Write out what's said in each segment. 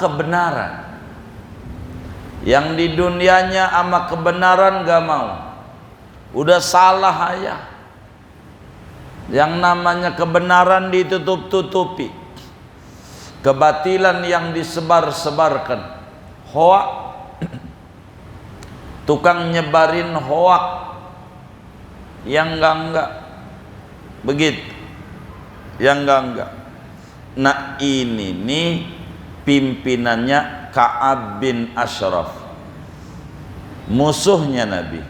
kebenaran. Yang di dunianya ama kebenaran gak mau, udah salah aja. Yang namanya kebenaran ditutup-tutupi, kebatilan yang disebar-sebarkan, hoak, tukang nyebarin hoak yang enggak begitu, yang enggak. Nah ini nih pimpinannya Ka'ab bin Ashraf, musuhnya Nabi.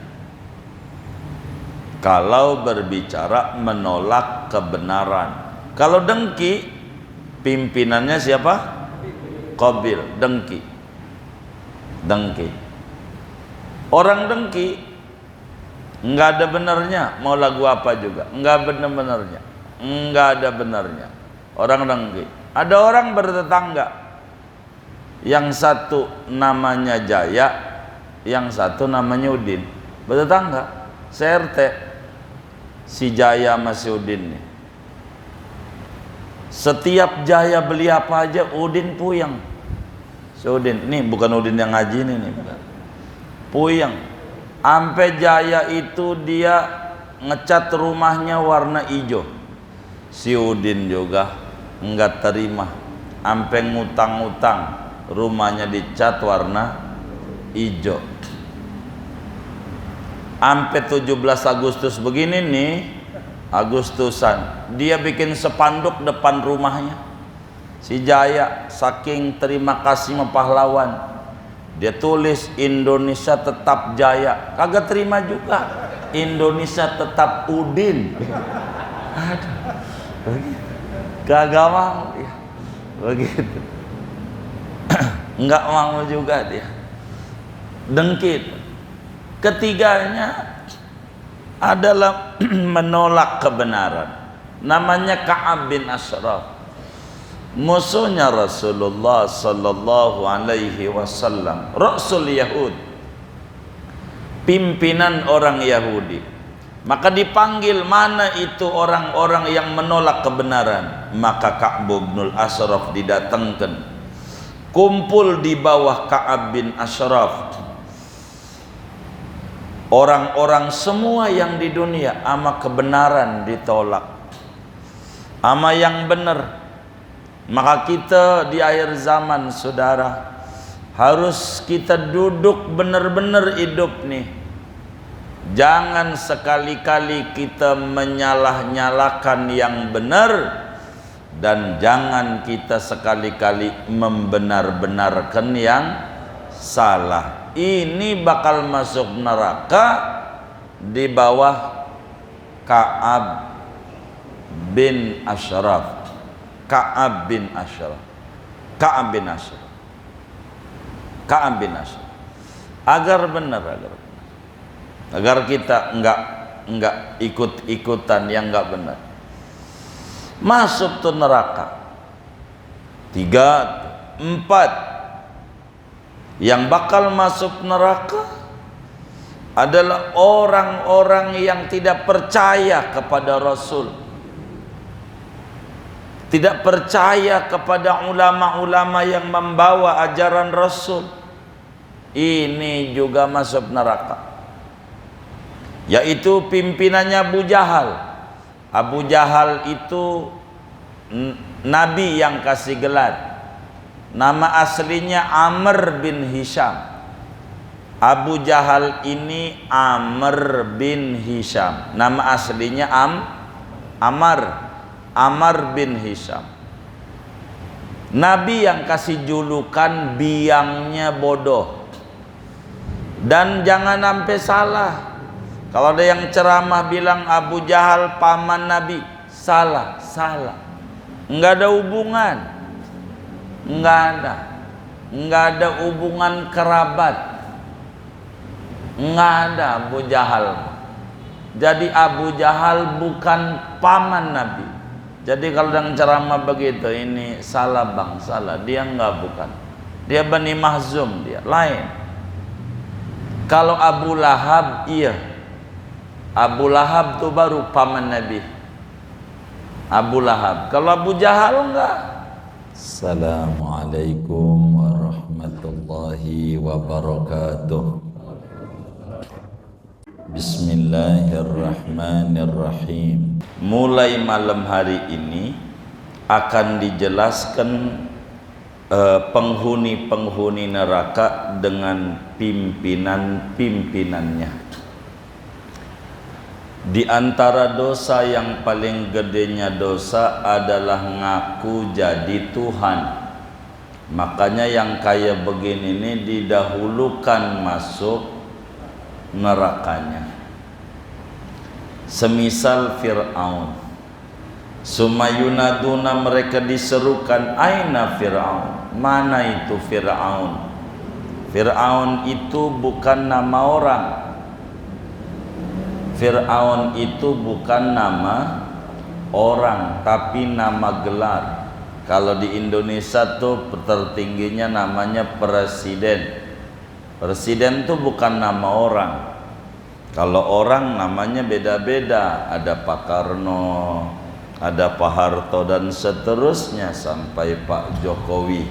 Kalau berbicara menolak kebenaran, kalau dengki, pimpinannya siapa? Qabil, dengki. Orang dengki nggak ada benernya, mau lagu apa juga nggak bener-benernya, nggak ada benernya. Orang dengki. Ada orang bertetangga, yang satu namanya Jaya, yang satu namanya Udin, bertetangga, CRT. Si Jaya sama si Udin nih, setiap Jaya beli apa aja Udin puyeng. Si Udin, nih bukan Udin yang ngaji nih bukan. Puyeng. Ampe Jaya itu dia ngecat rumahnya warna hijau. Si Udin juga enggak terima, ampe ngutang-ngutang rumahnya dicat warna hijau. Ampe 17 Agustus begini nih, Agustusan, dia bikin spanduk depan rumahnya. Si Jaya saking terima kasih sama pahlawan, dia tulis Indonesia tetap Jaya. Kagak terima juga, Indonesia tetap Udin. Aduh, kagak mau dia begitu. Enggak mau juga dia, dengki. Ketiganya adalah menolak kebenaran. Namanya Ka'ab bin Ashraf, musuhnya Rasulullah sallallahu alaihi wasallam, Rasul Yahud, pimpinan orang Yahudi. Maka dipanggil, mana itu orang-orang yang menolak kebenaran. Maka Ka'ab bin Ashraf didatangkan, kumpul di bawah Ka'ab bin Ashraf orang-orang semua yang di dunia ama kebenaran ditolak, ama yang benar. Maka kita di akhir zaman, saudara, harus kita duduk benar-benar hidup nih. Jangan sekali-kali kita menyalah-nyalakan yang benar, dan jangan kita sekali-kali membenar-benarkan yang salah. Ini bakal masuk neraka di bawah Ka'ab bin Ashraf. Ka'ab bin Ashraf. Ka'ab bin Ashraf. Ka'ab bin Ashraf. Agar benar, agar kita enggak ikut-ikutan yang enggak benar. Masuk tuh neraka. 3, 4. Yang bakal masuk neraka adalah orang-orang yang tidak percaya kepada Rasul, tidak percaya kepada ulama-ulama yang membawa ajaran Rasul. Ini juga masuk neraka, yaitu pimpinannya Abu Jahal. Abu Jahal itu Nabi yang kasih gelar. Nama aslinya Amr bin Hisham. Abu Jahal ini Amr bin Hisham. Nama aslinya Amr bin Hisham. Nabi yang kasih julukan biangnya bodoh. Dan jangan sampai salah, kalau ada yang ceramah bilang Abu Jahal paman Nabi, salah. Enggak ada hubungan. Enggak ada hubungan kerabat, enggak ada Abu Jahal. Jadi Abu Jahal bukan paman Nabi. Jadi kalau yang ceramah begitu, ini salah bang, salah. Dia enggak, bukan. Dia Bani Mahzum, dia lain. Kalau Abu Lahab, iya, Abu Lahab tuh baru paman Nabi, Abu Lahab. Kalau Abu Jahal enggak, Assalamualaikum warahmatullahi wabarakatuh. Bismillahirrahmanirrahim. Mulai malam hari ini akan dijelaskan penghuni-penghuni neraka dengan pimpinan-pimpinannya. Di antara dosa yang paling gedenya dosa adalah ngaku jadi Tuhan. Makanya yang kayak begini ini didahulukan masuk nerakanya. Semisal Fir'aun, Sumayunaduna, mereka diserukan, aina Fir'aun, mana itu Fir'aun. Fir'aun itu bukan nama orang. Fir'aun itu bukan nama orang, tapi nama gelar. Kalau di Indonesia tuh tertingginya namanya presiden. Presiden tuh bukan nama orang. Kalau orang namanya beda-beda. Ada Pak Karno, ada Pak Harto, dan seterusnya sampai Pak Jokowi,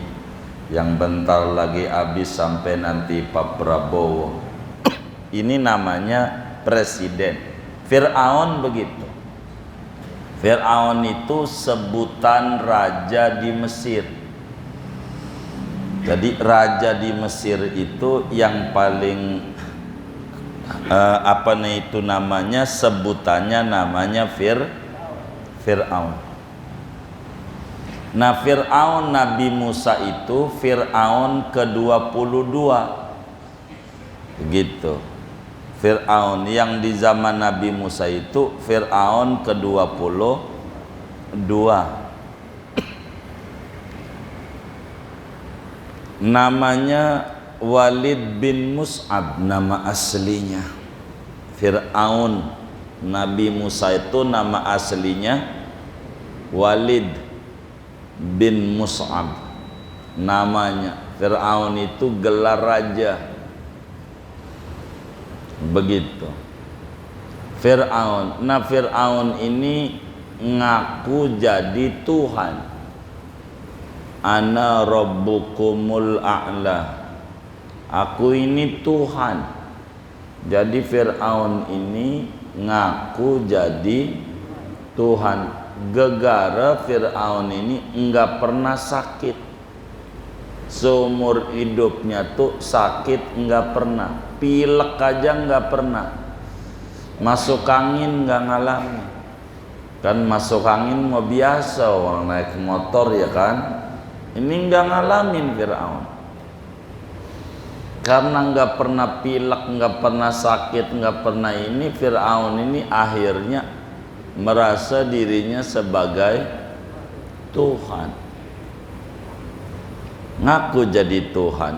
yang bentar lagi habis sampai nanti Pak Prabowo. Ini namanya presiden. Fir'aun begitu. Fir'aun itu sebutan raja di Mesir. Jadi raja di Mesir itu yang paling namanya, sebutannya namanya Fir'aun. Nah, Fir'aun Nabi Musa itu Fir'aun ke-22. Begitu. Fir'aun yang di zaman Nabi Musa itu Fir'aun ke-22. Namanya Walid bin Mus'ab, nama aslinya. Fir'aun Nabi Musa itu nama aslinya Walid bin Mus'ab. Namanya Fir'aun itu gelar raja. Begitu Fir'aun. Nah, Fir'aun ini ngaku jadi Tuhan. Ana rabbukumul a'la, aku ini Tuhan. Jadi Fir'aun ini ngaku jadi Tuhan. Gegara Fir'aun ini enggak pernah sakit. Seumur hidupnya tuh sakit enggak pernah. Pilek aja nggak pernah. Masuk angin nggak ngalamin. Kan masuk angin mau biasa orang naik motor ya kan. Ini nggak ngalamin Fir'aun. Karena nggak pernah pilek, nggak pernah sakit, nggak pernah ini, Fir'aun ini akhirnya merasa dirinya sebagai Tuhan. Ngaku jadi Tuhan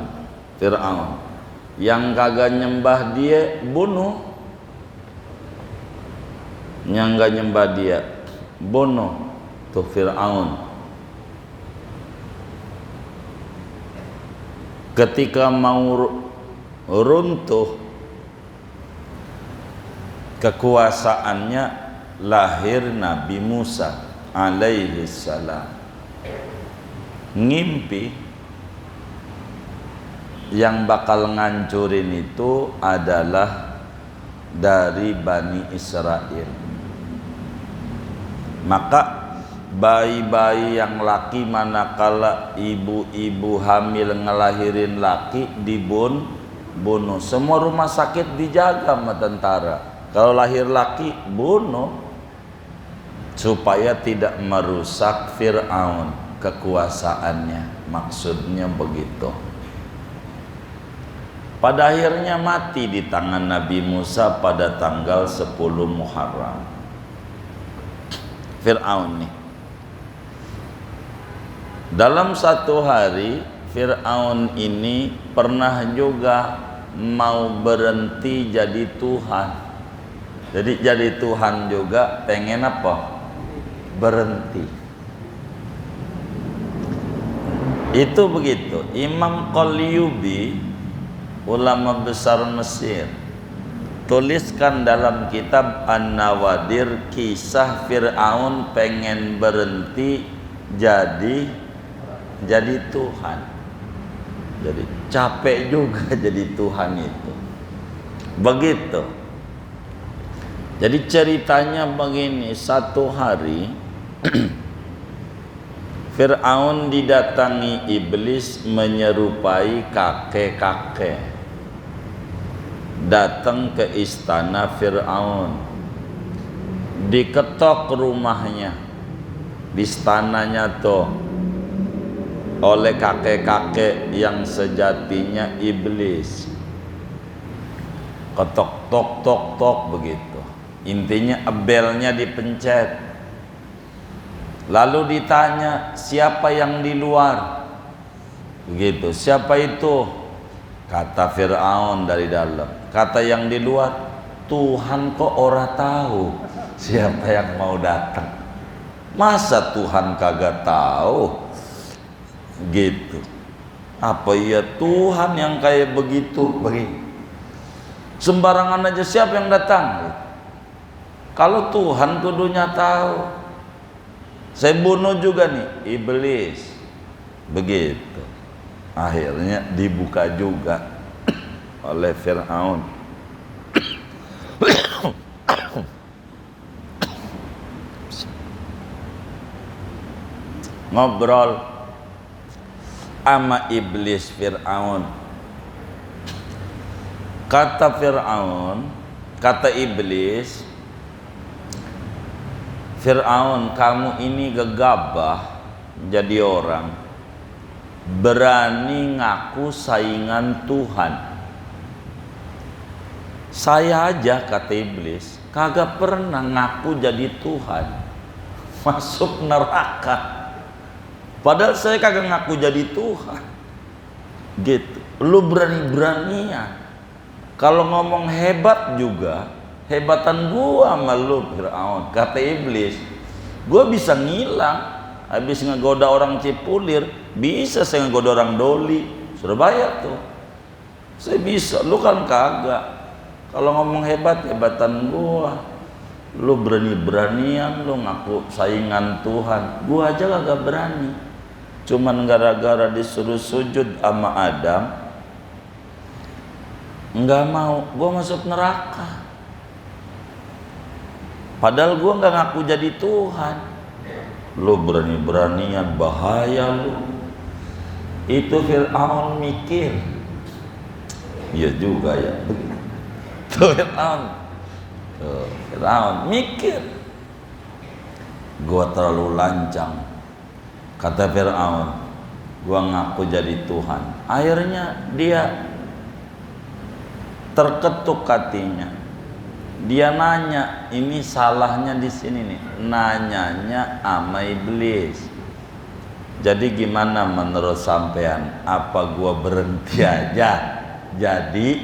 Fir'aun. Yang kagak nyembah dia bunuh. Yang gak nyembah dia bunuh. Tuh Fir'aun. Ketika mau runtuh kekuasaannya, lahir Nabi Musa alaihi salam. Ngimpi yang bakal ngancurin itu adalah dari Bani Israel. Maka bayi-bayi yang laki, manakala ibu-ibu hamil ngelahirin laki, dibunuh. Semua rumah sakit dijaga sama tentara. Kalau lahir laki, bunuh, supaya tidak merusak Fir'aun kekuasaannya. Maksudnya begitu. Pada akhirnya mati di tangan Nabi Musa pada tanggal 10 Muharram. Fir'aun nih. Dalam satu hari Fir'aun ini pernah juga mau berhenti jadi Tuhan. Jadi jadi Tuhan juga pengen apa? Berhenti. Itu begitu. Imam Qalyubi, ulama besar Mesir, tuliskan dalam kitab An-Nawadir kisah Fir'aun pengen berhenti jadi jadi Tuhan. Jadi capek juga jadi Tuhan itu. Begitu. Jadi ceritanya begini, satu hari Fir'aun didatangi iblis menyerupai kakek-kakek. Datang ke istana Fir'aun, diketok rumahnya, di istananya tuh oleh kakek-kakek yang sejatinya iblis. Ketok tok tok tok begitu. Intinya belnya dipencet. Lalu ditanya, siapa yang di luar? Begitu. Siapa itu? Kata Fir'aun dari dalam. Kata yang di luar, Tuhan kok ora tahu siapa yang mau datang. Masa Tuhan kagak tahu? Gitu. Apa iya Tuhan yang kayak begitu? Sembarangan aja siapa yang datang? Kalau Tuhan kudunya tahu. Saya bunuh juga nih iblis. Begitu. Akhirnya dibuka juga oleh Fir'aun. Ngobrol sama iblis Fir'aun. Kata Fir'aun, kata iblis, Fir'aun, kamu ini gegabah jadi orang, berani ngaku saingan Tuhan. Saya aja, kata iblis, kagak pernah ngaku jadi Tuhan, masuk neraka. Padahal saya kagak ngaku jadi Tuhan. Gitu. Lu berani-beranian. Kalau ngomong hebat juga, hebatan gua sama lu Fir'aun. Kata iblis, gua bisa ngilang. Habis ngegoda orang Cipulir, bisa saya ngegoda orang Doli, Surabaya tuh. Saya bisa, lu kan kagak. Kalau ngomong hebat, hebatan gua. Lu berani-beranian, lu ngaku saingan Tuhan. Gua aja kagak berani. Cuman gara-gara disuruh sujud sama Adam, nggak mau, gua masuk neraka. Padahal gua nggak ngaku jadi Tuhan. Lu berani-beranian, bahaya lu. Itu Fir'aun mikir. Iya juga ya. Tuh Fir'aun mikir. Gua terlalu lancang. Kata Fir'aun, gua ngaku jadi Tuhan. Akhirnya dia terketuk hatinya. Dia nanya, ini salahnya di sini nih. Nanyanya sama iblis. Jadi gimana menurut sampean? Apa gua berhenti aja jadi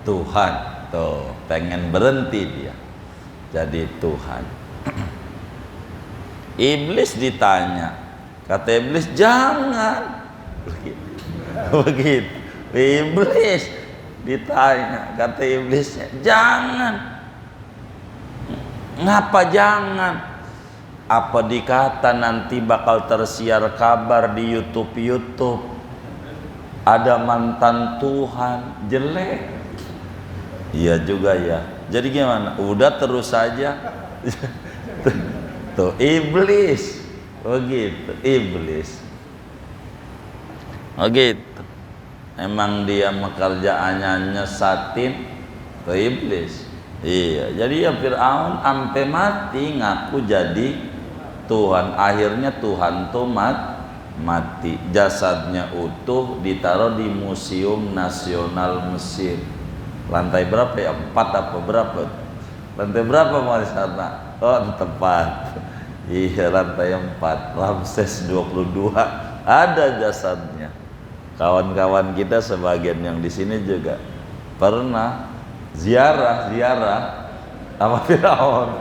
Tuhan? Tuh, pengen berhenti dia jadi Tuhan. Iblis ditanya, kata iblis, jangan. Begitu. Iblis ditanya, kata iblisnya, jangan. Ngapa jangan? Apa dikata nanti bakal tersiar kabar di YouTube ada mantan Tuhan jelek? Iya juga ya. Jadi gimana? Udah terus saja. Tuh iblis. Begitu, iblis. Begitu. Emang dia pekerjaannya nyesatin ke iblis. Iya, jadi ya Fir'aun sampai mati ngaku jadi Tuhan. Akhirnya Tuhan tuh mati. Jasadnya utuh ditaruh di Museum Nasional Mesir. Lantai berapa ya? 4 apa berapa? Lantai berapa mau di sana? Oh, tepat. Iya, lantai 4. Ramses 22 ada jasadnya. Kawan-kawan kita sebagian yang di sini juga pernah ziarah sama Fir'aun.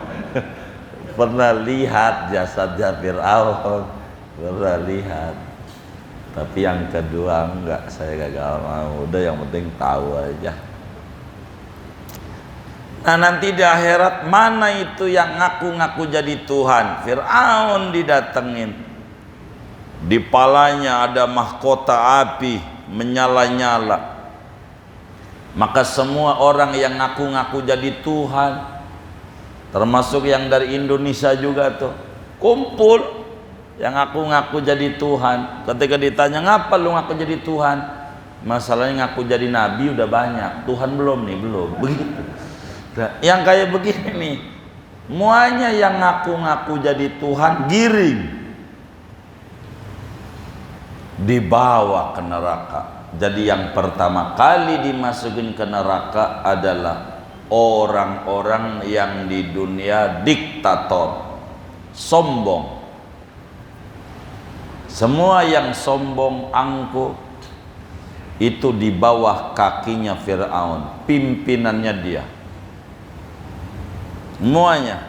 Pernah lihat jasadnya Fir'aun, pernah lihat. Tapi yang kedua enggak, saya gagal mau. Udah yang penting tahu aja. Nah nanti di akhirat mana itu yang ngaku-ngaku jadi Tuhan? Fir'aun didatengin. di palanya ada mahkota api menyala-nyala. Maka semua orang yang ngaku-ngaku jadi Tuhan, termasuk yang dari Indonesia juga tuh, kumpul yang ngaku-ngaku jadi Tuhan. Ketika ditanya, ngapa lu ngaku jadi Tuhan? Masalahnya ngaku jadi Nabi udah banyak, Tuhan belum nih, belum. Begitu. Nah, yang kayak begini nih, semuanya yang ngaku-ngaku jadi Tuhan giring, dibawa ke neraka. Jadi yang pertama kali dimasukin ke neraka adalah orang-orang yang di dunia diktator, sombong. Semua yang sombong, angkuh, itu di bawah kakinya Fir'aun, pimpinannya dia. Semuanya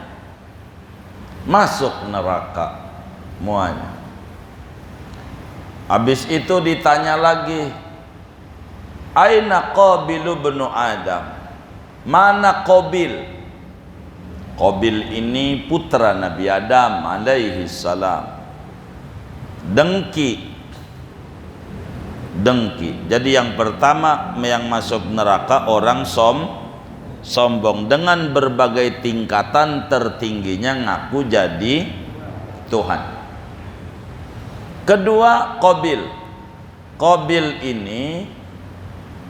masuk neraka, semuanya. Habis itu ditanya lagi, aina Qabilu bnu Adam? Mana Qabil? Qabil ini putra Nabi Adam alaihi salam. Dengki. Jadi yang pertama yang masuk neraka orang sombong dengan berbagai tingkatan, tertingginya ngaku jadi Tuhan. Kedua, Qabil ini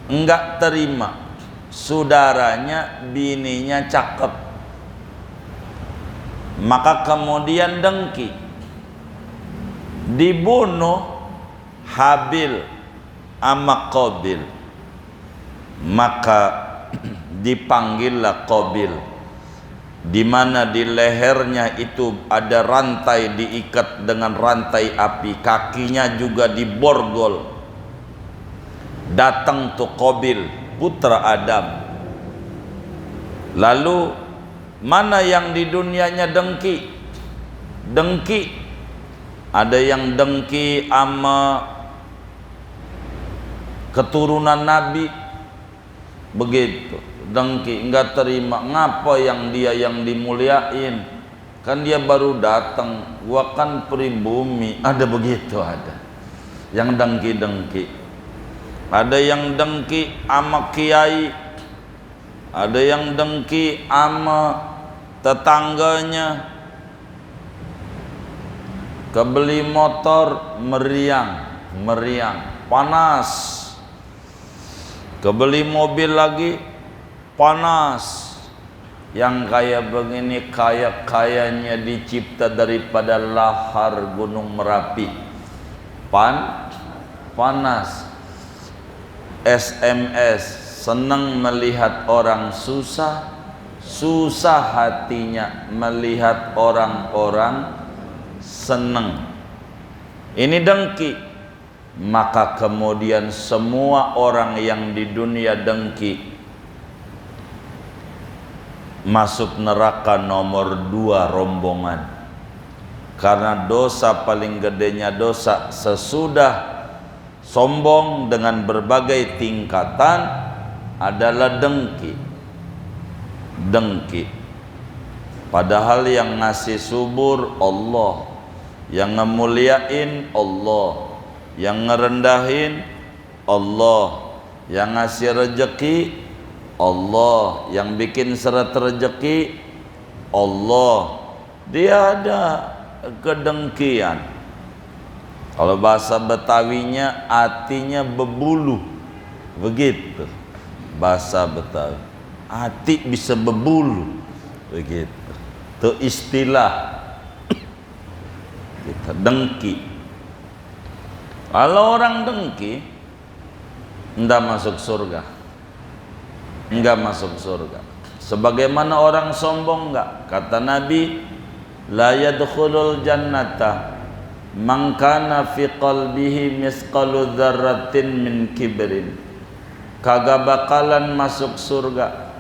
enggak terima saudaranya bininya cakep, maka kemudian dengki, dibunuh Habil sama Qabil. Maka dipanggillah Qabil, di mana di lehernya itu ada rantai diikat dengan rantai api, kakinya juga diborgol. Datang tuh Qabil, putra Adam. Lalu mana yang di dunianya dengki? Ada yang dengki sama keturunan Nabi, begitu. Dengki, enggak terima, ngapa yang dia yang dimuliain, kan dia baru datang, gua kan pribumi. Ada begitu, ada yang dengki. Ada yang dengki sama kiai, ada yang dengki sama tetangganya, kebeli motor meriang panas, kebeli mobil lagi panas. Yang kayak begini kayaknya dicipta daripada lahar Gunung Merapi, panas. SMS, senang melihat orang susah hatinya melihat orang-orang senang. Ini dengki. Maka kemudian semua orang yang di dunia dengki masuk neraka nomor 2 rombongan. Karena dosa paling gedenya dosa sesudah sombong dengan berbagai tingkatan adalah dengki. Padahal yang ngasih subur Allah, yang ngemuliain Allah, yang ngerendahin Allah, yang ngasih rejeki Allah, yang bikin seret rejeki Allah. Dia ada kedengkian. Kalau bahasa Betawinya hatinya bebulu, begitu bahasa Betawi. Hati bisa bebulu, begitu. Itu istilah kita dengki. Kalau orang dengki enggak masuk surga. Sebagaimana orang sombong enggak. Kata Nabi, la yadkhulul jannata man kana fi qalbihi misqalu dzarratin min kibrin. Kagak bakalan masuk surga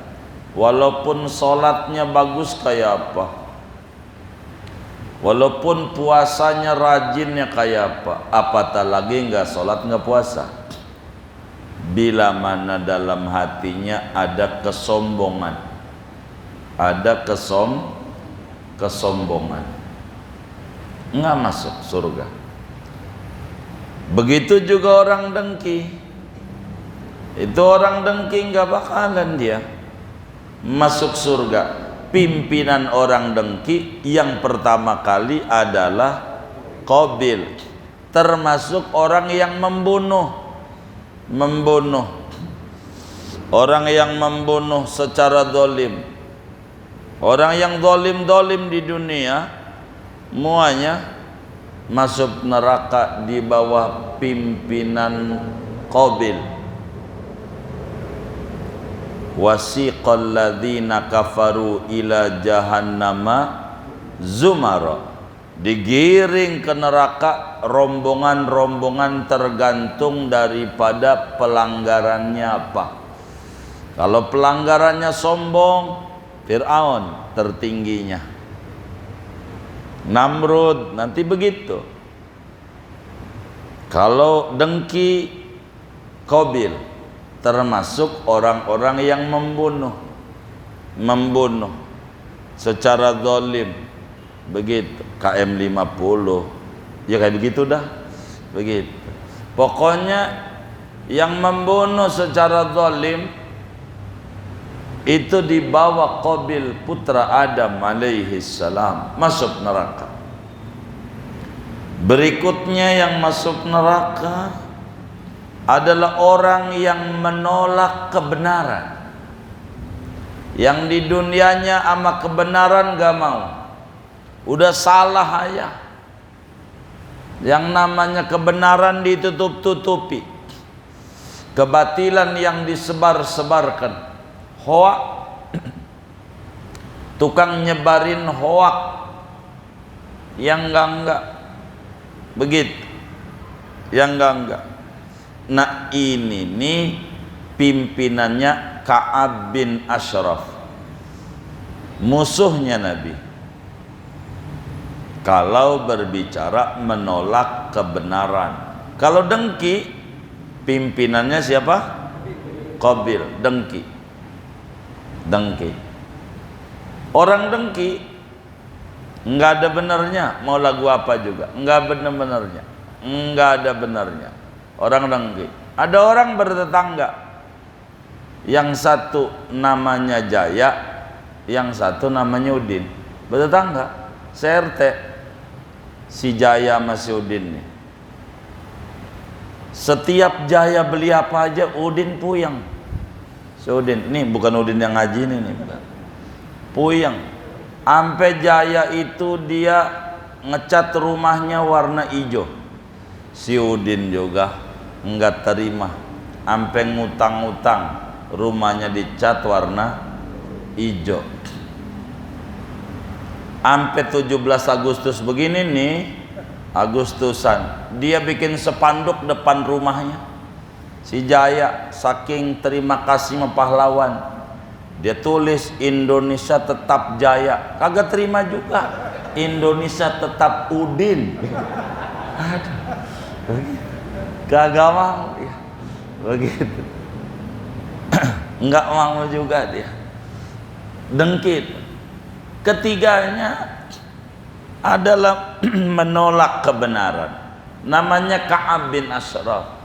walaupun sholatnya bagus kayak apa, walaupun puasanya rajinnya kayak apa, apatah lagi nggak sholat nggak puasa, bila mana dalam hatinya ada kesombongan, ada kesombongan, nggak masuk surga. Begitu juga orang dengki. Itu orang dengki nggak bakalan dia masuk surga. Pimpinan orang dengki yang pertama kali adalah Qabil, termasuk orang yang membunuh. Orang yang membunuh secara zalim. Orang yang zalim di dunia semuanya masuk neraka di bawah pimpinan Qabil. Wasiqal ladzina kafaru ila jahannama zumara, digiring ke neraka rombongan-rombongan tergantung daripada pelanggarannya apa. Kalau pelanggarannya sombong, Fir'aun tertingginya, Namrud nanti begitu. Kalau dengki, Qabil, termasuk orang-orang yang membunuh secara zalim. Begitu. KM 50 ya kayak begitu dah, begitu. Pokoknya yang membunuh secara zalim itu dibawa Qabil putra Adam alaihi salam masuk neraka. Berikutnya yang masuk neraka adalah orang yang menolak kebenaran, yang di dunianya sama kebenaran gak mau, udah salah aja. Yang namanya kebenaran ditutup-tutupi, kebatilan yang disebar-sebarkan, hoak, tukang nyebarin hoak yang enggak begitu, yang enggak. Nah ini nih pimpinannya Ka'ab bin Ashraf, musuhnya Nabi. Kalau berbicara menolak kebenaran, kalau dengki pimpinannya siapa? Qabil, dengki. Orang dengki nggak ada benernya, mau lagu apa juga nggak bener-benernya, nggak ada benernya. Orang dengki. Ada orang bertetangga, yang satu namanya Jaya, yang satu namanya Udin, bertetangga, CRT, si Jaya sama si Udin nih. Setiap Jaya beli apa aja Udin puyeng. Si Udin, ini bukan Udin yang ngaji nih, bukan. Puyeng. Ampe Jaya itu dia ngecat rumahnya warna hijau. Si Udin juga enggak terima, ampe ngutang-ngutang rumahnya dicat warna hijau. Ampe 17 Agustus begini nih, Agustusan, dia bikin spanduk depan rumahnya. Si Jaya saking terima kasih sama pahlawan, dia tulis Indonesia tetap Jaya. Kagak terima juga, Indonesia tetap Udin. Aduh, kagak mau ya, begitu. Enggak mau juga dia, dengki. Ketiganya adalah menolak kebenaran, namanya Ka'ab bin Ashraf,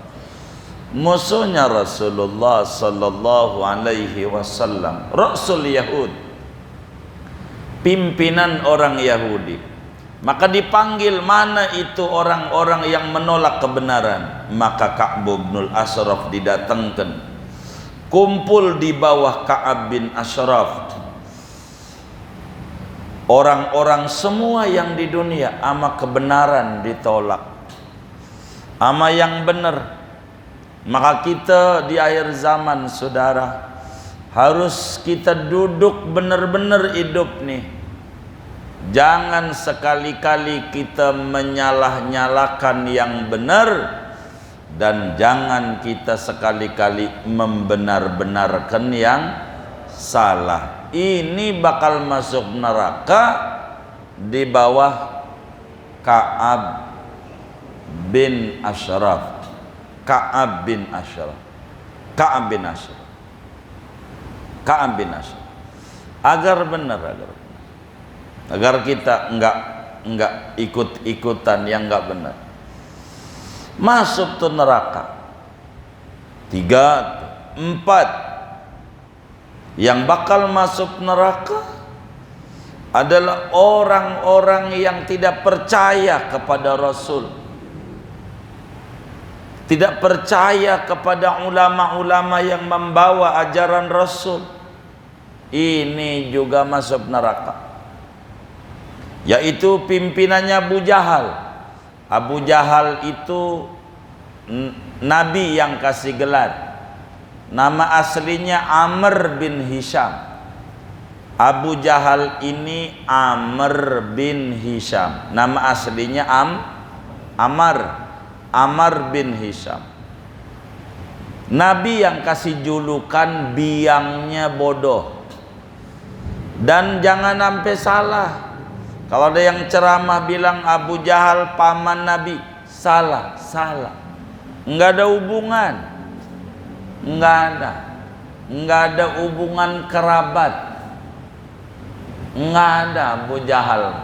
musuhnya Rasulullah sallallahu alaihi wasallam, Rasul Yahud, pimpinan orang Yahudi. Maka dipanggil, mana itu orang-orang yang menolak kebenaran. Maka Ka'ab bin Ashraf didatangkan, kumpul di bawah Ka'ab bin Ashraf orang-orang semua yang di dunia ama kebenaran ditolak, ama yang benar. Maka kita di akhir zaman, saudara, harus kita duduk benar-benar hidup nih. Jangan sekali-kali kita menyalah-nyalakan yang benar, dan jangan kita sekali-kali membenar-benarkan yang salah. Ini bakal masuk neraka di bawah Ka'ab bin Ashraf. Ka'ab bin Ashraf. Agar benar, agar kita enggak ikut-ikutan yang enggak benar. masuk tuh neraka. 3, 4 yang bakal masuk neraka adalah orang-orang yang tidak percaya kepada Rasul, tidak percaya kepada ulama-ulama yang membawa ajaran Rasul. Ini juga masuk neraka, yaitu pimpinannya Abu Jahal. Abu Jahal itu Nabi yang kasih gelar. Nama aslinya Amr bin Hisham. Abu Jahal ini Amr bin Hisham. Nama aslinya Amr bin Hisham. Nabi yang kasih julukan biangnya bodoh. Dan jangan sampai salah, kalau ada yang ceramah bilang Abu Jahal paman Nabi, salah. Enggak ada hubungan, enggak ada hubungan kerabat, enggak ada Abu Jahal.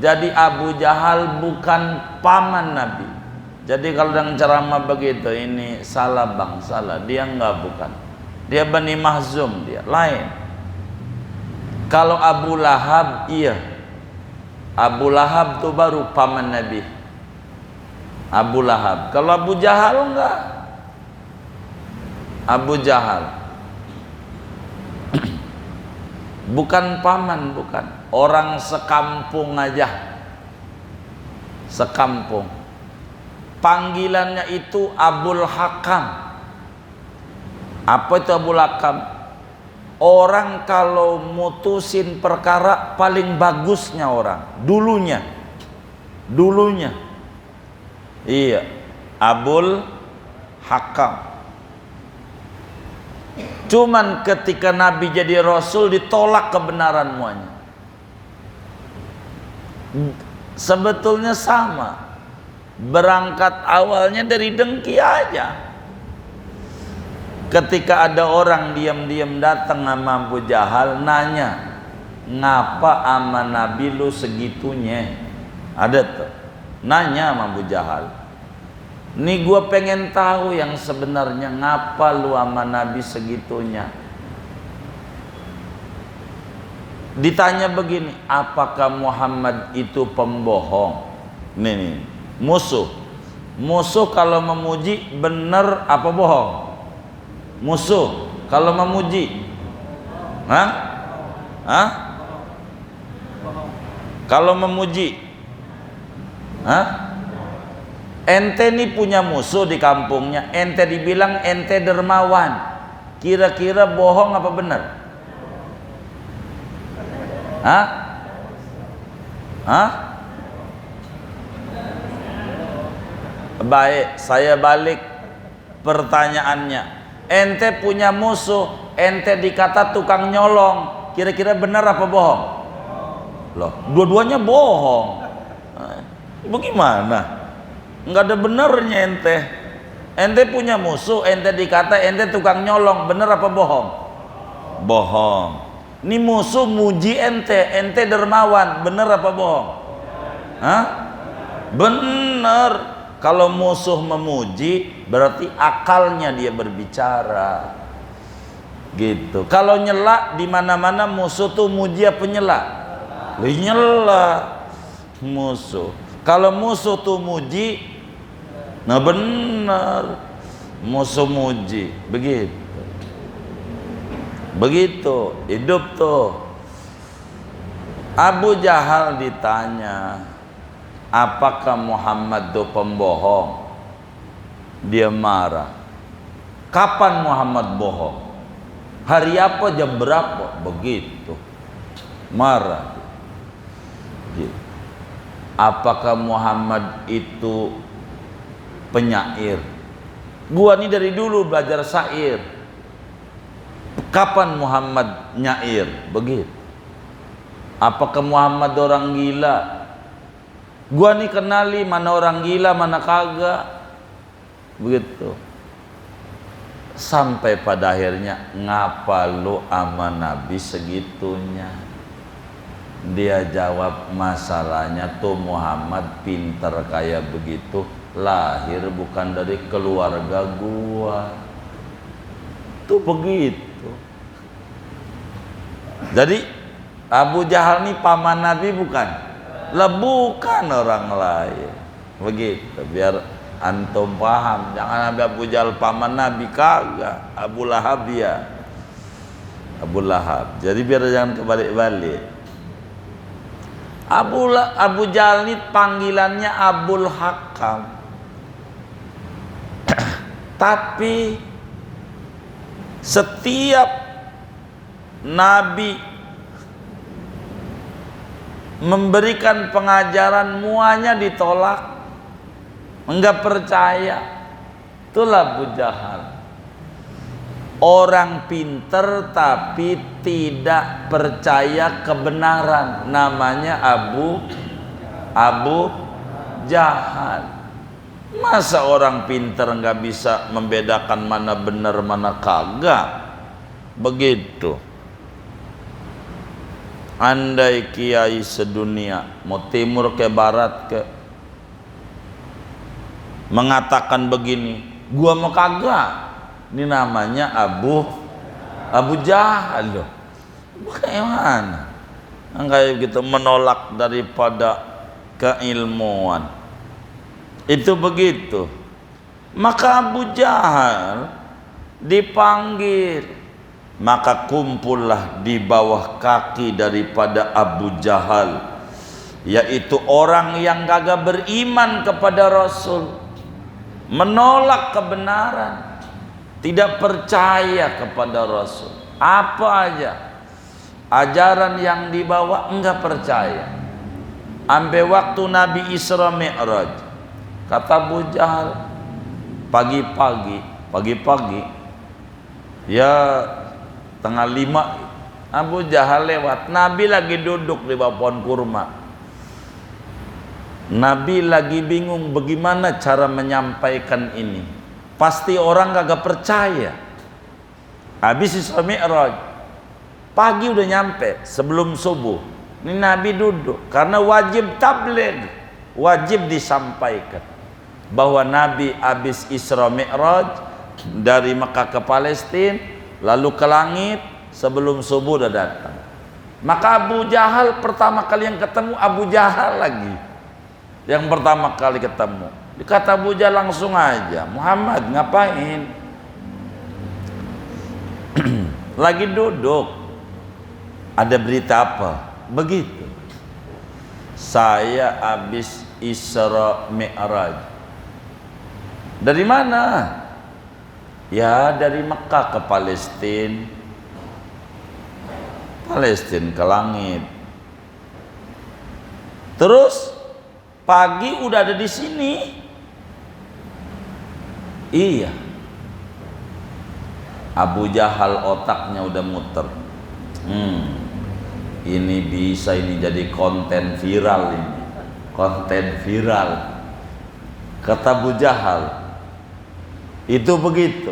Jadi Abu Jahal bukan paman Nabi. Jadi kalau yang ceramah begitu, ini salah bang, salah. Dia bukan. Dia Bani Mahzum, dia lain. Kalau Abu Lahab, iya. Abu Lahab tuh baru paman Nabi. Abu Lahab. Kalau Abu Jahal enggak. Abu Jahal bukan paman, bukan. Orang sekampung aja. Sekampung. Panggilannya itu Abul Hakam. Apa itu Abul Hakam? Orang kalau mutusin perkara paling bagusnya orang. Dulunya. Iya, Abul Hakam. Cuman ketika Nabi jadi Rasul ditolak kebenaran semuanya. Sebetulnya sama. Berangkat awalnya dari dengki aja. Ketika ada orang diam-diam datang sama Abu Jahal nanya, ngapa ama Nabi lu segitunya? Ada tuh. Nanya sama Abu Jahal, nih gue pengen tahu yang sebenarnya, ngapa lu sama Nabi segitunya? Ditanya begini, apakah Muhammad itu pembohong? Nih, musuh kalau memuji benar apa bohong? Musuh kalau memuji, kalau memuji, ente nih punya musuh di kampungnya, ente dibilang ente dermawan, kira-kira bohong apa benar? Baik, saya balik pertanyaannya. Ente punya musuh, ente dikata tukang nyolong, kira-kira benar apa bohong? Loh, dua-duanya bohong. Bagaimana? Enggak ada benernya ente. Ente punya musuh, ente dikata ente tukang nyolong, bener apa bohong? Bohong. Ini musuh muji ente dermawan, bener apa bohong? Bener. Kalau musuh memuji berarti akalnya dia berbicara. Gitu. Kalau nyela di mana-mana musuh tuh muji apa nyela? Nyela musuh. Kalau musuh tuh muji, nah benar, musuh muji, begitu hidup tuh. Abu Jahal ditanya, apakah Muhammad itu pembohong? Dia marah. Kapan Muhammad bohong? Hari apa, jam berapa? Begitu marah gitu. Apakah Muhammad itu penyair? Gua nih dari dulu belajar syair. Kapan Muhammad nyair? Begitu. Apakah Muhammad orang gila? Gua nih kenali mana orang gila, mana kagak. Begitu. Sampai pada akhirnya, ngapa lu ama Nabi segitunya? Dia jawab, masalahnya tuh Muhammad pinter kayak begitu, lahir bukan dari keluarga gua. Tuh begitu. Jadi Abu Jahal ini paman Nabi bukan? Lah bukan orang lain. Begitu, biar antum paham. Jangan sampai Abu Jahal paman Nabi, kagak. Abu Lahab ya. Abu Lahab. Jadi biar jangan kebalik-balik. Abu Jahal ini panggilannya Abul Hakam. Tapi setiap Nabi memberikan pengajaran muanya ditolak, enggak percaya. Itulah Abu Jahal. Orang pinter tapi tidak percaya kebenaran, namanya Abu Jahal. Masa orang pinter nggak bisa membedakan mana benar mana kagak? Begitu. Andai kiai sedunia, mau timur ke barat ke, mengatakan begini, gua mau kagak. Ini namanya Abu Jahal loh. Bagaimana? Kayak gitu menolak daripada keilmuan. Itu begitu. Maka Abu Jahal dipanggil, maka kumpullah di bawah kaki daripada Abu Jahal, yaitu orang yang kagak beriman kepada Rasul, menolak kebenaran, tidak percaya kepada Rasul. Apa aja ajaran yang dibawa enggak percaya. Sampai waktu Nabi Isra Mi'raj, kata Abu Jahal, pagi-pagi ya tengah 5 Abu Jahal lewat. Nabi lagi duduk di bawah pohon kurma. Nabi lagi bingung bagaimana cara menyampaikan ini. Pasti orang kagak percaya. Habis Isra Mi'raj, pagi udah nyampe sebelum subuh. Ini Nabi duduk karena wajib tabligh, wajib disampaikan bahwa Nabi habis Isra Mi'raj dari Mekah ke Palestina, lalu ke langit, sebelum subuh udah datang. Maka Abu Jahal pertama kali yang ketemu Abu Jahal lagi. Yang pertama kali ketemu, dikata Abu Jahal langsung aja, Muhammad ngapain? Lagi duduk. Ada berita apa? Begitu. Saya habis Isra Mi'raj. Dari mana? Ya dari Mekah ke Palestina, Palestina ke langit. Terus pagi udah ada di sini. Iya. Abu Jahal otaknya udah muter. Ini bisa ini jadi konten viral ini. Konten viral. Kata Abu Jahal. Itu begitu.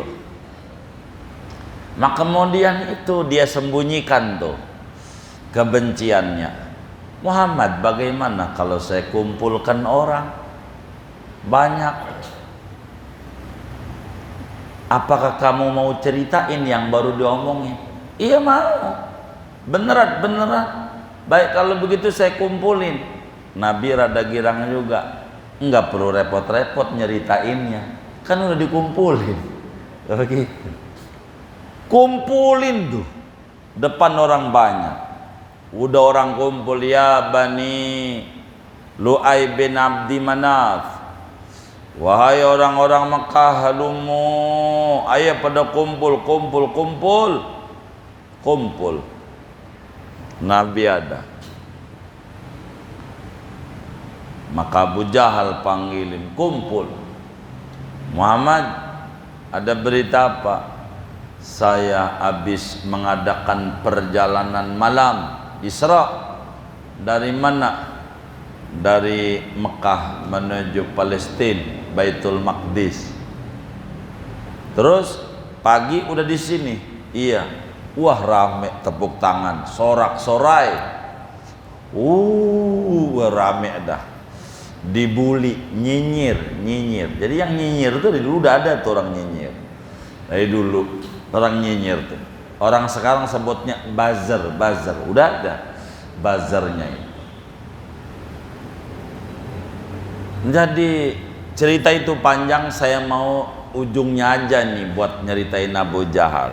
Maka kemudian itu dia sembunyikan tuh kebenciannya. Muhammad, bagaimana kalau saya kumpulkan orang banyak? Apakah kamu mau ceritain yang baru diomongin? Iya mau. Beneran. Baik kalau begitu saya kumpulin. Nabi rada girang juga. Enggak perlu repot-repot nyeritainnya. Kan udah dikumpulin. Begitu. Kumpulin tuh depan orang banyak. Udah orang kumpul, ya Bani Lu'ay bin Abdi Manaf, wahai orang-orang Mekah, halumu, ayo pada kumpul. Nabi ada. Maka Abu Jahal panggilin, kumpul. Muhammad, ada berita apa? Saya habis mengadakan perjalanan malam Isra. Dari mana? Dari Mekah menuju Palestina, Baitul Maqdis. Terus pagi udah di sini. Iya. Wah rame, tepuk tangan, sorak-sorai. Rame dah. dibully, nyinyir. Jadi yang nyinyir tuh dari dulu udah ada tuh orang nyinyir. Dari dulu orang nyinyir tuh. Orang sekarang sebutnya buzzer, udah ada buzzernya itu. Jadi cerita itu panjang, saya mau ujungnya aja nih buat nyeritain Abu Jahal.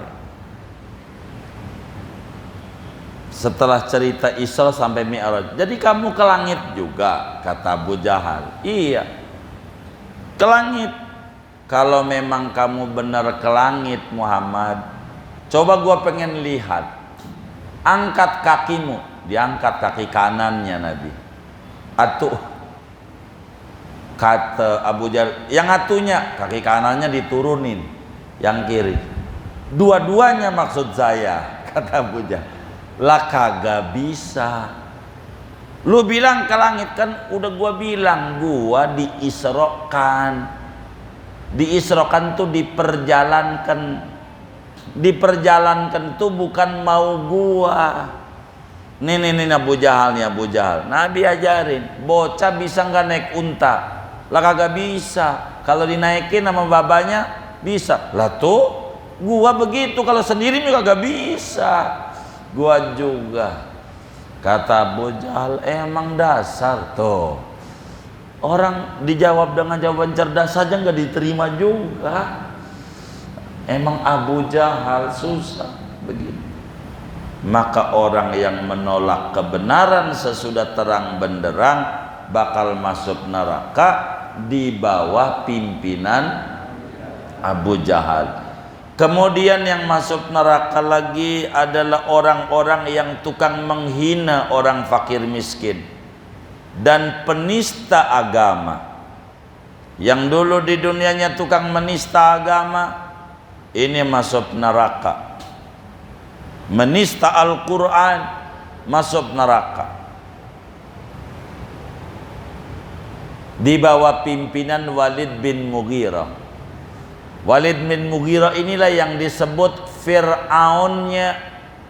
Setelah cerita Isra sampai Mi'raj, jadi kamu ke langit juga, kata Abu Jahal. Iya, ke langit. Kalau memang kamu benar ke langit Muhammad, coba gua pengen lihat. Angkat kakimu. Diangkat kaki kanannya Nabi. Atuh, kata Abu Jahal, yang atunya kaki kanannya diturunin, yang kiri. Dua-duanya maksud saya, kata Abu Jahal. Lah kagak bisa. Lu bilang ke langit, kan udah gua bilang, gua diisrokan. Diisrokan tuh diperjalankan. Diperjalankan tuh bukan mau gua. Nih Abu Jahal nih, Abu Jahal. Nabi ajarin, bocah bisa nggak naik unta? Lah kagak bisa. Kalau dinaikin sama babanya bisa. Lah tuh gua begitu, kalau sendiri kagak bisa. Gua juga, kata Abu Jahal. Emang dasar tuh orang dijawab dengan jawaban cerdas saja nggak diterima juga. Emang Abu Jahal susah begitu. Maka orang yang menolak kebenaran sesudah terang benderang bakal masuk neraka di bawah pimpinan Abu Jahal. Kemudian yang masuk neraka lagi adalah orang-orang yang tukang menghina orang fakir miskin dan penista agama. Yang dulu di dunianya tukang menista agama, ini masuk neraka. Menista Al-Quran, masuk neraka. Di bawah pimpinan Walid bin Mughirah. Walid bin Mughirah inilah yang disebut Fir'aunnya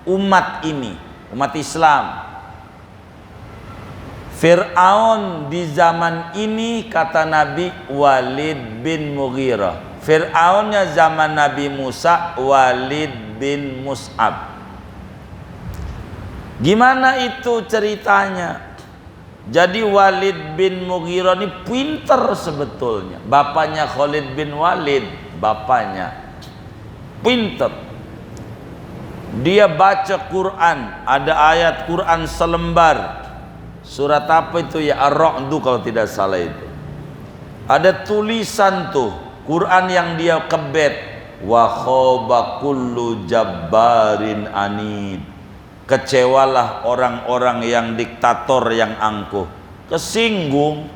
umat ini, umat Islam. Fir'aun di zaman ini, kata Nabi, Walid bin Mughirah. Fir'aunnya zaman Nabi Musa, Walid bin Mus'ab. Gimana itu ceritanya? Jadi Walid bin Mughirah ini pinter sebetulnya. Bapaknya Khalid bin Walid, bapaknya pinter. Dia baca Quran, ada ayat Quran selembar. Surat apa itu ya? Ar-Ra'd kalau tidak salah itu. Ada tulisan tuh Quran yang dia kebet. Wa khaba kullu jabbarin anid. Kecewalah orang-orang yang diktator yang angkuh. Kesinggung.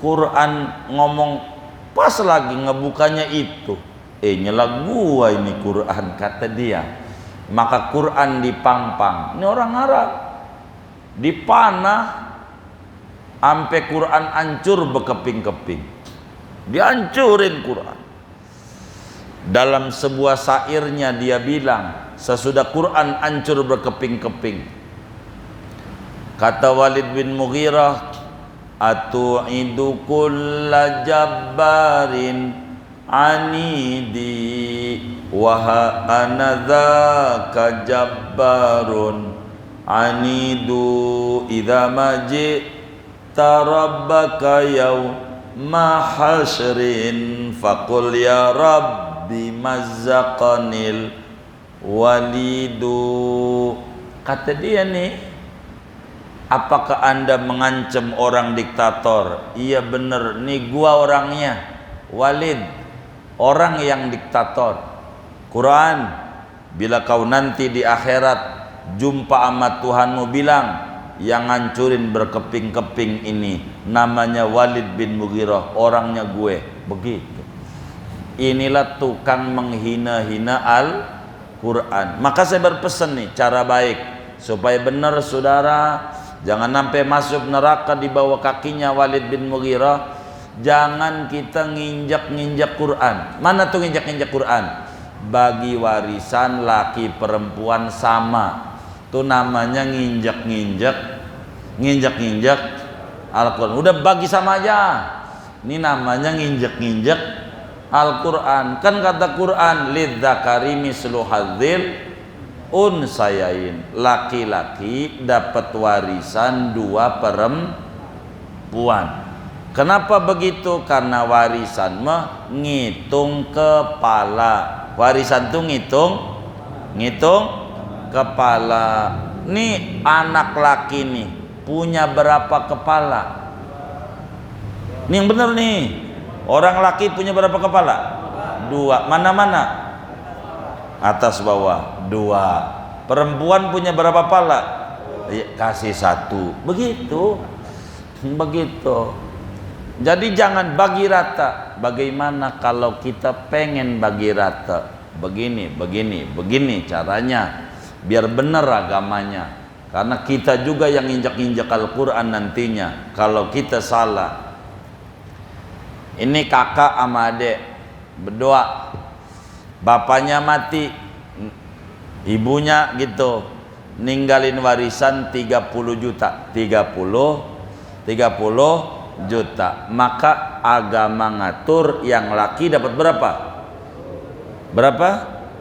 Quran ngomong pas lagi ngebukanya itu. Nyela gua ini Quran, kata dia. Maka Quran dipampang. Ini orang Arab. Dipanah sampai Quran hancur berkeping-keping. Dihancurin Quran. Dalam sebuah syairnya dia bilang, sesudah Quran hancur berkeping-keping, kata Walid bin Mughirah, atu'idu kulla jabbarin anidi wa ana dzaka jabbarun anidu idza majita rabbaka yauma hasyrin faqul ya rabbi mazzaqanil walidu. Kata dia nih, apakah anda mengancam orang diktator? Iya bener, nih gua orangnya, Walid, orang yang diktator. Quran, bila kau nanti di akhirat jumpa sama Tuhanmu, bilang yang ngancurin berkeping-keping ini namanya Walid bin Mughirah, orangnya gue. Begitu. Inilah tukang menghina-hina Al-Quran. Maka saya berpesan nih, cara baik supaya benar saudara, jangan sampai masuk neraka di bawah kakinya Walid bin Mughirah. Jangan kita nginjak-nginjak Quran. Mana tuh nginjak-nginjak Quran? Bagi warisan laki perempuan sama. Itu namanya nginjak-nginjak Al-Quran. Udah bagi sama aja. Ini namanya nginjek-nginjek Al-Quran. Kan kata Quran, lidzakari mislu hadzil unsayain. Laki-laki dapat warisan 2 perempuan. Kenapa begitu? Karena warisan mah ngitung kepala. Warisan tuh ngitung kepala. Nih anak laki nih punya berapa kepala? Nih yang bener nih. Orang laki punya berapa kepala? 2. Mana-mana? Atas bawah 2. Perempuan punya berapa kepala? Kasih 1. Begitu. Jadi jangan bagi rata. Bagaimana kalau kita pengen bagi rata? Begini caranya. Biar benar agamanya. Karena kita juga yang injak-injak Al-Quran nantinya. Kalau kita salah. Ini kakak sama adik berdoa. Bapaknya mati, ibunya gitu, ninggalin warisan 30 juta. 30 juta. Maka agama ngatur yang laki dapat berapa?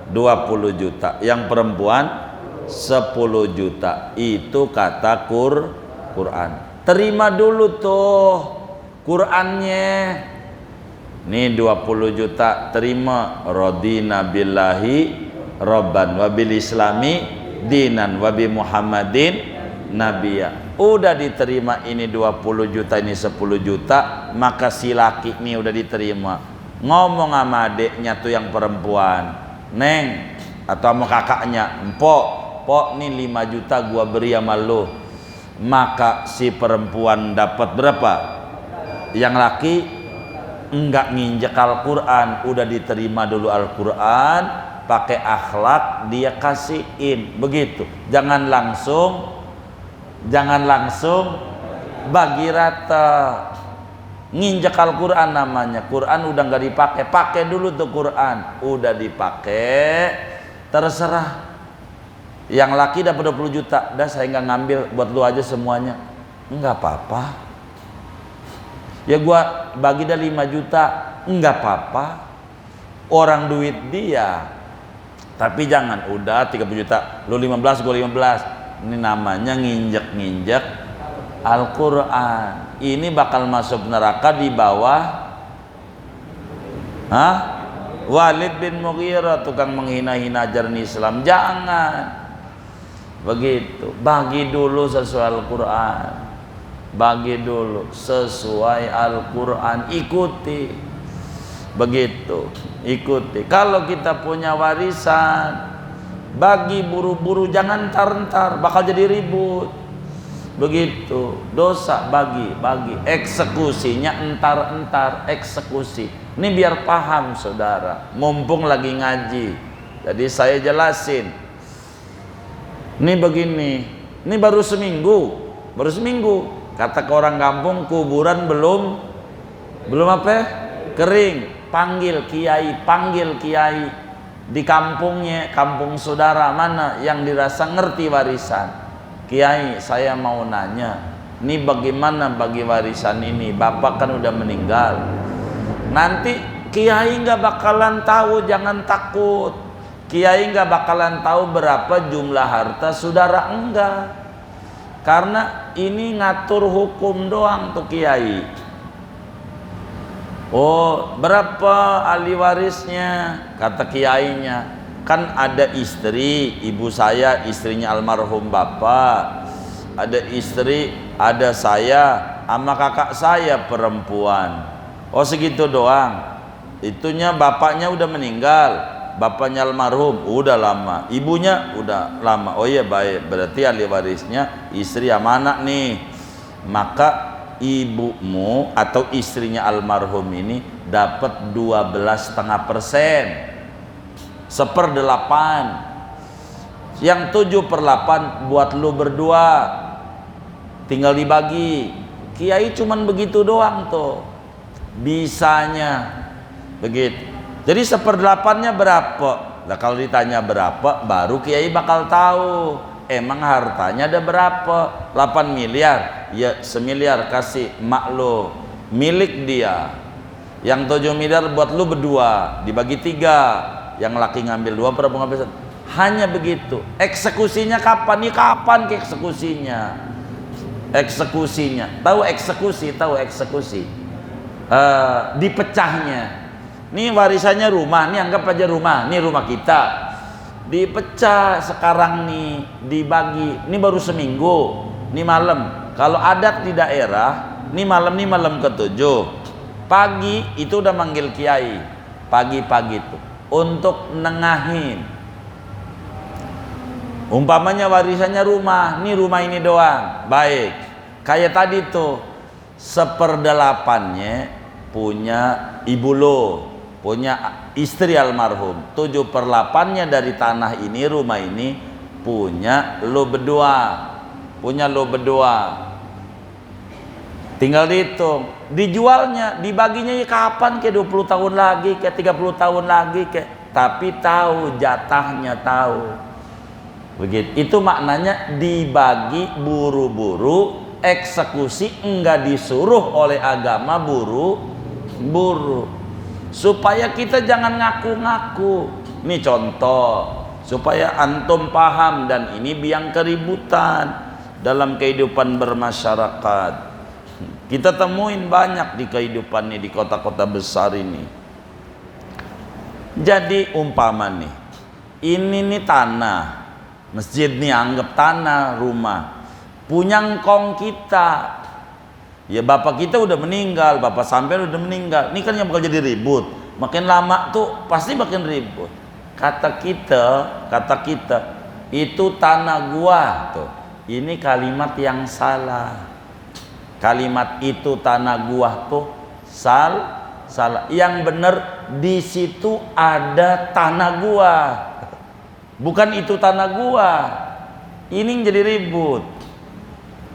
20 juta. Yang perempuan 10 juta. Itu kata Quran. Terima dulu tuh Qurannya. Nih 20 juta terima. Radina billahi robban wa bil islami dinan wa bi muhammadin nabiyya. Udah diterima ini 20 juta, ini 10 juta. Maka si laki nih udah diterima. Ngomong sama adeknya tuh yang perempuan, Neng, atau sama kakaknya, Pok nih 5 juta gua beri sama lu. Maka si perempuan dapat berapa? Yang laki enggak nginjek Al-Quran, udah diterima dulu Al-Quran, pakai akhlak dia kasihin. Begitu. Jangan langsung bagi rata. Nginjek Al-Quran namanya. Quran udah nggak dipakai, pakai dulu tuh Quran. Udah dipakai, terserah. Yang laki dapat 20 juta, dah saya nggak ngambil, buat lu aja semuanya. Enggak apa-apa. Ya gua bagi dah 5 juta, enggak apa-apa. Orang duit dia. Tapi jangan udah 30 juta, lu 15 gua 15. Ini namanya nginjek-nginjek Al-Quran. Ini bakal masuk neraka di bawah Walid bin Mughirah, tukang menghina-hina ajaran Islam. Jangan begitu. Bagi dulu sesuai Al-Quran. Bagi dulu sesuai Al-Quran. Ikuti. Begitu. Ikuti. Kalau kita punya warisan, bagi buru-buru, jangan ntar-ntar, bakal jadi ribut. Begitu. Dosa bagi. Eksekusinya entar-entar, eksekusi. Ini biar paham saudara. Mumpung lagi ngaji, jadi saya jelasin. Ini begini. Ini baru seminggu. Kata ke orang kampung, kuburan belum apa? Kering. Panggil kiai di kampungnya, kampung saudara mana yang dirasa ngerti warisan. Kiai, saya mau nanya, ini bagaimana bagi warisan ini? Bapak kan udah meninggal. Nanti kiai nggak bakalan tahu, jangan takut. Kiai nggak bakalan tahu berapa jumlah harta saudara, enggak. Karena ini ngatur hukum doang tuh kiai. Oh, berapa ahli warisnya? Kata kiainya, kan ada istri, ibu saya, istrinya almarhum bapak. Ada istri, ada saya, sama kakak saya perempuan. Oh, segitu doang. Itunya bapaknya udah meninggal. Bapaknya almarhum udah lama, ibunya udah lama. Oh iya, baik, berarti ahli warisnya istri sama anak nih. Maka ibumu atau istrinya almarhum ini dapat 12,5%, 1/8. Yang 7/8 buat lu berdua, tinggal dibagi. Kiai cuman begitu doang tuh bisanya, begitu. Jadi 1/8-nya berapa? Nah, kalau ditanya berapa, baru kiai bakal tahu. emang hartanya ada berapa? 8 miliar. Ya 1 miliar kasih mak lo, milik dia. Yang 7 miliar buat lu berdua, dibagi 3. Yang laki ngambil 2, perempuan ngambil 1. Hanya begitu. Eksekusinya kapan? Nih kapan ke eksekusinya? Eksekusinya. Tahu eksekusi? Tahu eksekusi? Dipecahnya. Nih warisannya rumah, nih anggap aja rumah, nih rumah kita. Dipecah sekarang nih, dibagi. Ini baru seminggu, nih malam. Kalau adat di daerah, nih malam ke-7. Pagi itu udah manggil kiai. Pagi-pagi itu untuk nengahin. Umpamanya warisannya rumah, nih rumah ini doang. Baik. Kayak tadi tuh 1/8-nya punya ibu lo, punya istri almarhum. 7/8-nya dari tanah ini, rumah ini punya lo berdua, punya lo berdua. Tinggal dihitung, dijualnya, dibaginya ya kapan, ke 20 tahun lagi, ke 30 tahun lagi, ke, tapi tahu jatahnya, tahu. Begitu. Itu maknanya dibagi buru-buru, eksekusi, enggak disuruh oleh agama buru-buru. Supaya kita jangan ngaku-ngaku. Ini contoh supaya antum paham, dan ini biang keributan dalam kehidupan bermasyarakat. Kita temuin banyak di kehidupan ini, di kota-kota besar ini. Jadi umpama nih, ini nih tanah, masjid nih anggap tanah, rumah, punya engkong kita. Ya bapak kita udah meninggal, bapak sampean udah meninggal. Ini kan yang bakal jadi ribut. Makin lama tuh pasti makin ribut. Kata kita itu tanah gua tuh. Ini kalimat yang salah. Kalimat itu tanah gua tuh salah. Yang benar di situ ada tanah gua. Bukan itu tanah gua. Ini yang jadi ribut.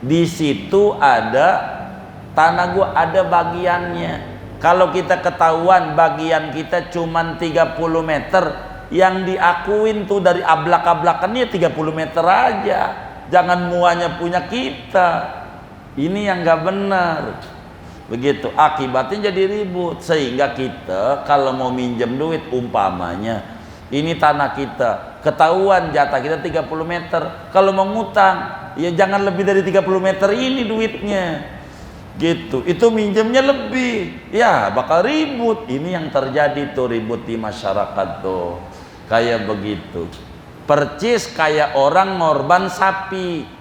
Di situ ada tanah gua, ada bagiannya. Kalau kita ketahuan bagian kita cuman 30 meter, yang diakuin tuh dari ablak-ablakannya 30 meter aja. Jangan muanya punya kita. Ini yang nggak benar. Begitu, akibatnya jadi ribut. Sehingga kita kalau mau minjem duit, umpamanya ini tanah kita, ketahuan jatah kita 30 meter. Kalau mau ngutang, ya jangan lebih dari 30 meter ini duitnya. Gitu, itu minjemnya lebih, ya bakal ribut. Ini yang terjadi tuh, ribut di masyarakat tuh kayak begitu. Percis kayak orang ngorban sapi.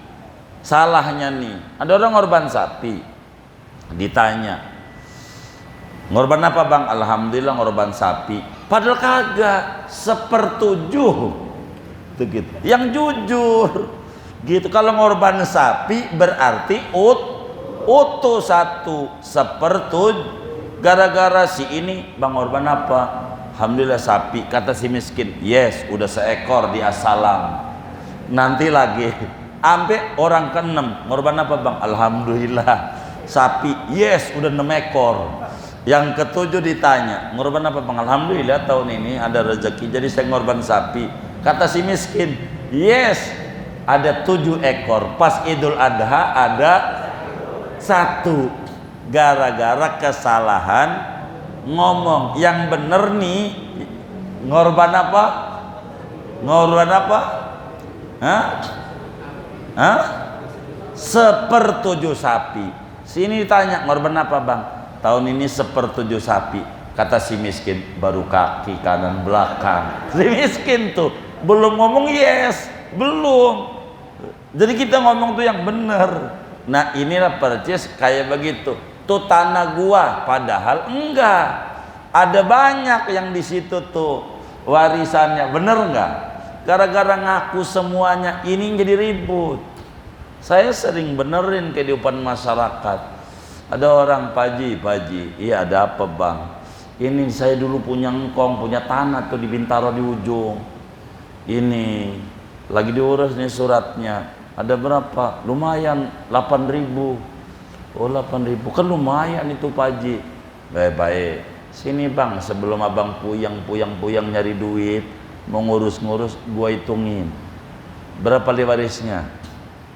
Salahnya nih, ada orang ngorban sapi, ditanya, ngorban apa bang? Alhamdulillah ngorban sapi. Padahal kagak, 1/7 gitu. Yang jujur gitu. Kalau ngorban sapi berarti utuh 1/7. Gara-gara si ini, bang ngorban apa? Alhamdulillah sapi. Kata si miskin, yes udah seekor di asalam. Nanti lagi sampai orang ke-6, ngorban apa bang? Alhamdulillah sapi, yes udah 6 ekor. Yang ke-7 ditanya, ngorban apa bang? Alhamdulillah tahun ini ada rezeki, jadi saya ngorban sapi. Kata si miskin, yes ada 7 ekor. Pas Idul Adha ada 1. Gara-gara kesalahan ngomong. Yang bener nih, ngorban apa? Ngorban apa? Hah? 1/7 sapi. Sini ditanya, ngorban apa bang? Tahun ini 1/7 sapi. Kata si miskin, baru kaki kanan belakang. Si miskin tuh belum ngomong yes, belum. Jadi kita ngomong tuh yang bener. Nah inilah percis kayak begitu. Tuh tanah gua, padahal enggak. Ada banyak yang di situ tuh warisannya, bener enggak? Gara-gara ngaku semuanya, ini jadi ribut. Saya sering benerin kehidupan masyarakat. Ada orang, Paji, iya ada apa bang? Ini saya dulu punya engkong, punya tanah tuh di Bintaro di ujung. Ini lagi diurus nih suratnya. Ada berapa? Lumayan, 8.000. Oh 8.000, kan lumayan itu Paji. Baik-baik. Sini bang, sebelum abang puyang nyari duit, mau ngurus-ngurus, gua hitungin. Berapa warisnya?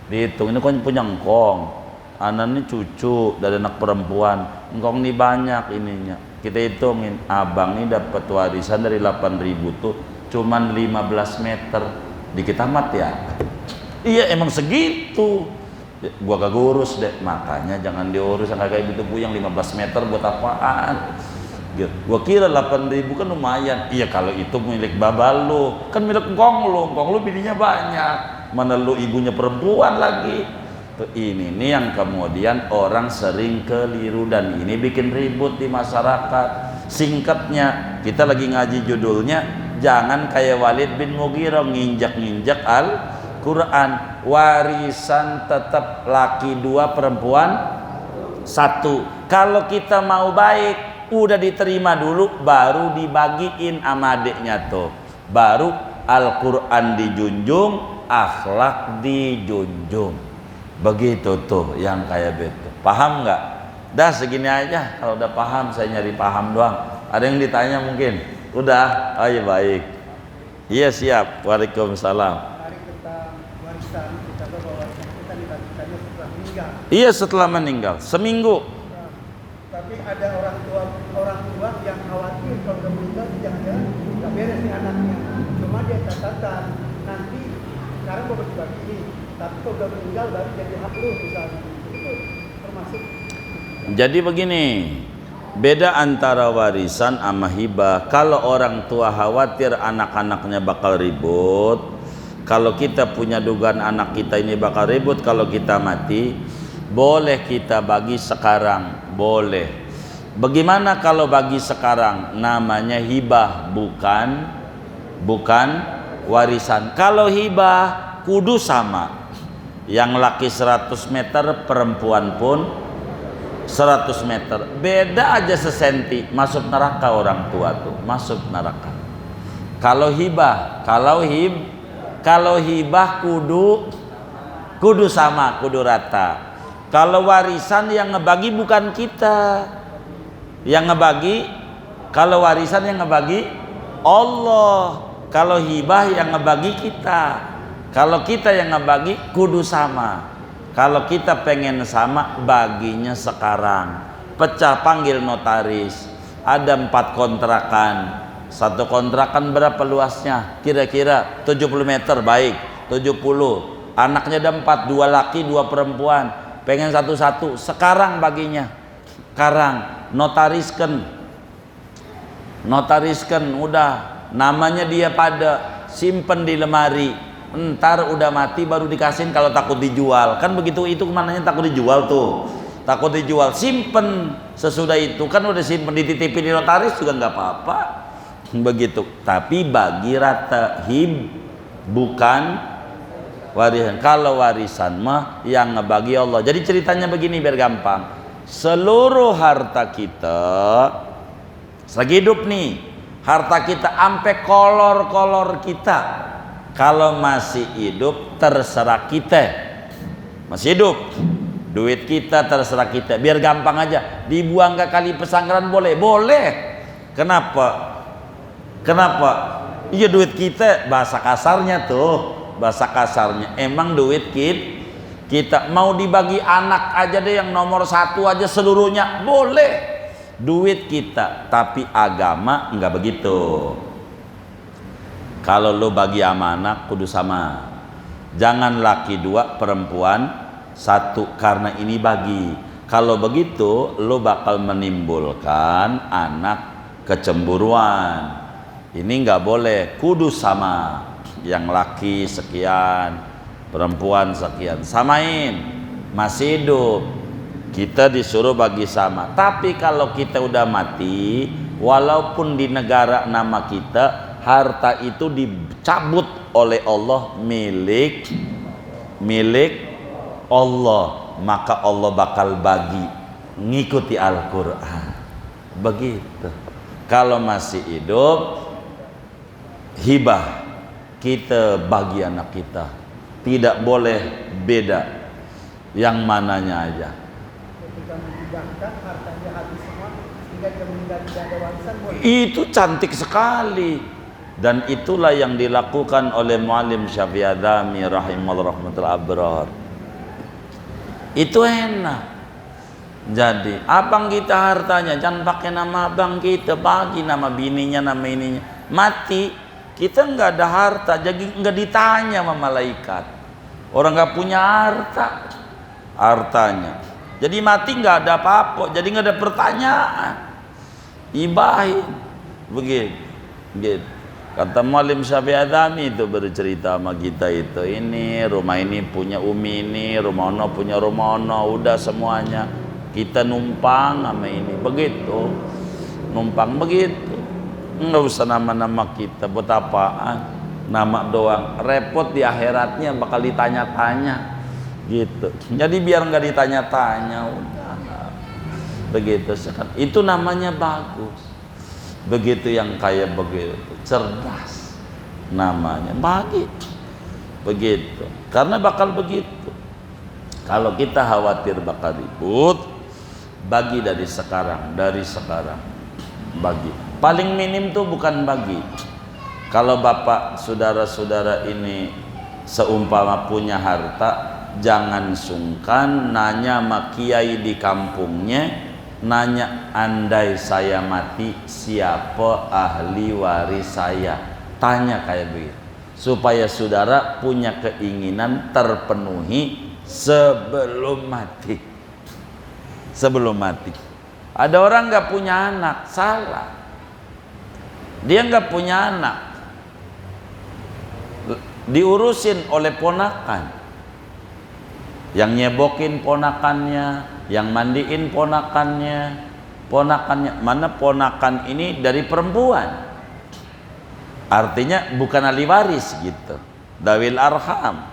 Dihitung, ini kan punya engkong, anak ini cucu dari anak perempuan, engkong ini banyak ininya. Kita hitungin, abang ini dapat warisan dari 8.000 tuh cuman 15 meter. Dikit amat ya? Iya emang segitu. Gua kagak urus deh, makanya jangan diurus yang kayak gitu Bu, yang 15 meter buat apaan? Gitu. Gua kira 8.000 kan lumayan. Iya kalau itu milik babal lu, kan milik engkong lu bininya banyak. Mana lu ibunya perempuan lagi. Tuh, ini nih yang kemudian orang sering keliru dan ini bikin ribut di masyarakat. Singkatnya, kita lagi ngaji judulnya, jangan kayak Walid bin Mughirah nginjak-nginjak Al-Quran. Warisan tetap laki 2 perempuan 1. Kalau kita mau baik, udah diterima dulu baru dibagiin sama adiknya tuh. Baru Al-Quran dijunjung, akhlak dijunjung. Begitu tuh yang kayak begitu. Paham nggak? Dah segini aja. Kalau udah paham, saya nyari paham doang. Ada yang ditanya mungkin? Udah? Oh iya baik. Iya siap. Waalaikumsalam. Kita bahwa warisan kita dibagikannya setelah meninggal. Iya setelah meninggal seminggu. Tapi ada orang tua yang khawatir kalau udah meninggal jangan-jangan nggak beres nih anaknya. Cuma dia catatan nanti sekarang mau bagi ini, tapi kalau udah meninggal baru jadi hak lu misalnya. Itu termasuk. Jadi begini, beda antara warisan sama hibah. Kalau orang tua khawatir anak-anaknya bakal ribut, kalau kita punya dugaan anak kita ini bakal ribut kalau kita mati, boleh kita bagi sekarang, boleh. Bagaimana kalau bagi sekarang? Namanya hibah, bukan warisan. Kalau hibah kudu sama. Yang laki 100 meter, perempuan pun 100 meter. Beda aja sesenti, masuk neraka orang tua tuh, masuk neraka. Kalau hibah kudu sama, kudu rata. Kalau warisan yang ngebagi bukan kita. Yang ngebagi, kalau warisan yang ngebagi Allah. Kalau hibah yang ngebagi kita. Kalau kita yang ngebagi kudu sama. Kalau kita pengen sama, baginya sekarang. Pecah, panggil notaris. Ada 4 kontrakan. 1 kontrakan berapa luasnya? Kira-kira 70 meter, baik 70. Anaknya ada 4, 2 laki 2 perempuan. Pengen satu-satu, sekarang baginya. Sekarang notariskan udah, namanya dia pada simpen di lemari. Ntar udah mati baru dikasihin kalau takut dijual. Kan begitu, itu mananya takut dijual tuh. Takut dijual, simpen. Sesudah itu kan udah simpen, dititipin di notaris juga nggak apa-apa. Begitu. Tapi bagi rata, bukan warisan. Kalau warisan mah yang ngebagi Allah. Jadi ceritanya begini biar gampang. Seluruh harta kita selagi hidup nih, harta kita ampe kolor-kolor kita, kalau masih hidup terserah kita. Masih hidup, duit kita terserah kita. Biar gampang aja, dibuang ke kali pesanggeran boleh? Boleh. Kenapa? Iya duit kita, bahasa kasarnya tuh, bahasa kasarnya emang duit kita mau dibagi anak aja deh, yang nomor 1 aja seluruhnya boleh, duit kita. Tapi agama enggak begitu. Kalau lo bagi sama anak kudu sama, jangan laki 2 perempuan 1, karena ini bagi. Kalau begitu lo bakal menimbulkan anak kecemburuan. Ini nggak boleh, kudu sama. Yang laki sekian, perempuan sekian, samain. Masih hidup, kita disuruh bagi sama. Tapi kalau kita udah mati, walaupun di negara nama kita, harta itu dicabut oleh Allah, milik Allah. Maka Allah bakal bagi, ngikuti Al-Quran. Begitu. Kalau masih hidup, hibah kita bagi anak kita, tidak boleh beda, yang mananya aja. Ketika menghibahkan hartanya habis semua sehingga dia meninggal tidak ada warisan, boleh. Itu cantik sekali. Dan itulah yang dilakukan oleh Muallim Syafi'i Adzami rahimahullah rahmatul abrar. Itu enak. Jadi abang kita hartanya jangan pakai nama abang kita, bagi nama bininya, nama ininya. Mati kita nggak ada harta, jadi nggak ditanya sama malaikat. Orang nggak punya hartanya. Jadi mati nggak ada apa-apa, jadi nggak ada pertanyaan. Ibahin begitu, gitu. Kata Muallim Syafi'i Adzami itu bercerita sama kita itu, ini rumah ini punya Umi ini, rumah ono punya rumah ono, udah semuanya kita numpang sama ini, begitu, numpang begitu, nggak usah nama-nama kita, buat apaan? Nama doang, repot di akhiratnya bakal ditanya-tanya, gitu. Jadi biar nggak ditanya-tanya, udah, begitu. Itu namanya bagus. Begitu yang kayak begitu, cerdas namanya, begitu. Karena bakal begitu. Kalau kita khawatir bakal ribut, bagi dari sekarang, bagi. Paling minim tuh bukan bagi. Kalau bapak saudara-saudara ini seumpama punya harta, jangan sungkan nanya sama kiai di kampungnya, nanya, andai saya mati siapa ahli waris saya, tanya kayak begitu supaya saudara punya keinginan terpenuhi sebelum mati. Ada orang nggak punya anak, salah, dia nggak punya anak, diurusin oleh ponakan, yang nyebokin ponakannya, yang mandiin ponakannya. Mana ponakan ini dari perempuan, artinya bukan ahli waris gitu, dawil arham.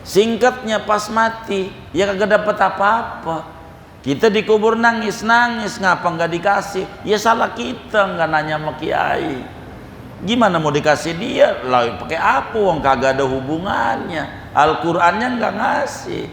Singkatnya pas mati ya kagak dapat apa-apa. Kita dikubur nangis, ngapa nggak dikasih? Ya salah kita nggak nanya sama kiai. Gimana mau dikasih dia? Lah pakai apa? Wong kagak ada hubungannya. Al-Qur'annya nggak ngasih.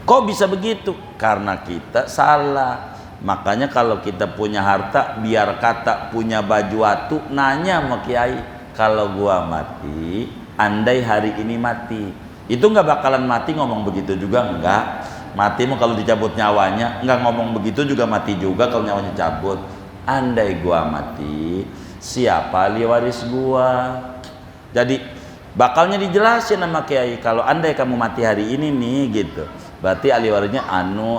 Kok bisa begitu? Karena kita salah. Makanya kalau kita punya harta, biar kata punya baju atu, nanya sama kiai, kalau gua mati, andai hari ini mati, itu nggak bakalan mati ngomong begitu juga, enggak. Mati mau kalau dicabut nyawanya, nggak ngomong begitu juga mati juga kalau nyawanya cabut. Andai gua mati, siapa ahli waris gua? Jadi bakalnya dijelasin sama kiai, kalau andai kamu mati hari ini nih gitu, berarti ahli warisnya anu.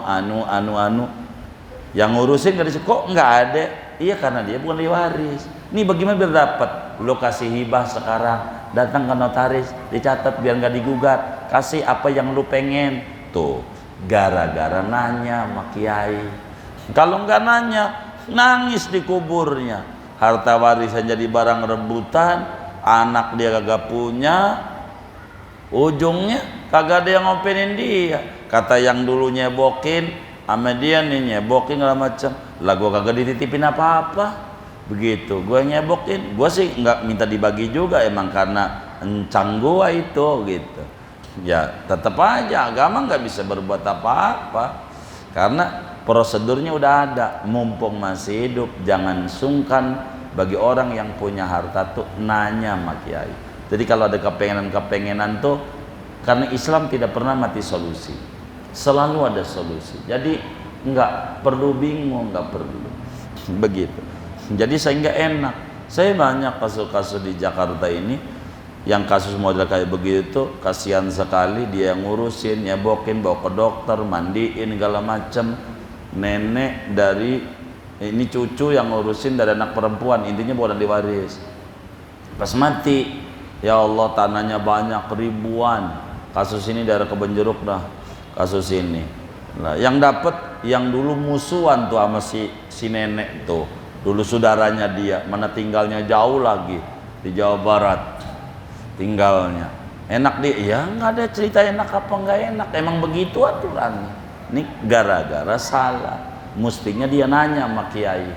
Yang ngurusin nggak disebut, kok nggak ada? Iya karena dia bukan ahli waris. Nih bagaimana biar dapat? Lo kasih hibah sekarang, datang ke notaris, dicatat biar nggak digugat, kasih apa yang lu pengen. Tuh, gara-gara nanya sama kiai. Kalau nggak nanya, nangis di kuburnya. Harta warisan jadi barang rebutan, anak dia kagak punya, ujungnya kagak ada yang ngopenin dia. Kata yang dulu nyebokin sama dia nih, nyebokin segala macam, lah gua kagak dititipin apa-apa. Begitu gua nyebokin, gua sih nggak minta dibagi juga, emang karena encang gua itu gitu. Ya tetap aja agama nggak bisa berbuat apa-apa karena prosedurnya udah ada. Mumpung masih hidup, jangan sungkan bagi orang yang punya harta tuh nanya sama kiai. Jadi kalau ada kepengenan tuh, karena Islam tidak pernah mati solusi, selalu ada solusi. Jadi nggak perlu bingung, nggak perlu begitu. Jadi saya nggak enak. Saya banyak kasus-kasus di Jakarta ini yang kasus model kayak begitu, kasihan sekali. Dia yang ngurusin, nyebokin, bawa ke dokter, mandiin segala macam. Nenek dari ini cucu yang ngurusin dari anak perempuan, intinya bukan diwaris. Pas mati, ya Allah tanahnya banyak ribuan. Kasus ini daerah Kebenjeruk dah. Kasus ini. Nah, yang dapat yang dulu musuhan tuh sama si nenek tuh. Dulu saudaranya dia, mana tinggalnya jauh lagi di Jawa Barat. Tinggalnya. Enak dia? Ya nggak ada cerita enak apa nggak enak. Emang begitu aturannya. Ini gara-gara salah. Mestinya dia nanya sama kiai.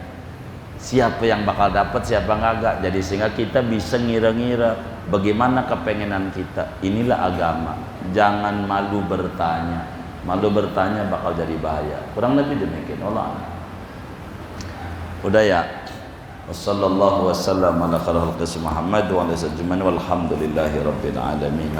Siapa yang bakal dapat, siapa nggak. Jadi sehingga kita bisa ngira-ngira bagaimana kepengenan kita. Inilah agama. Jangan malu bertanya. Malu bertanya bakal jadi bahaya. Kurang lebih demikian. Allah. Udah ya. Wassallallahu wasallam ala khairil khalqi Muhammad wa ala alihi walhamdulillahi rabbil alamin.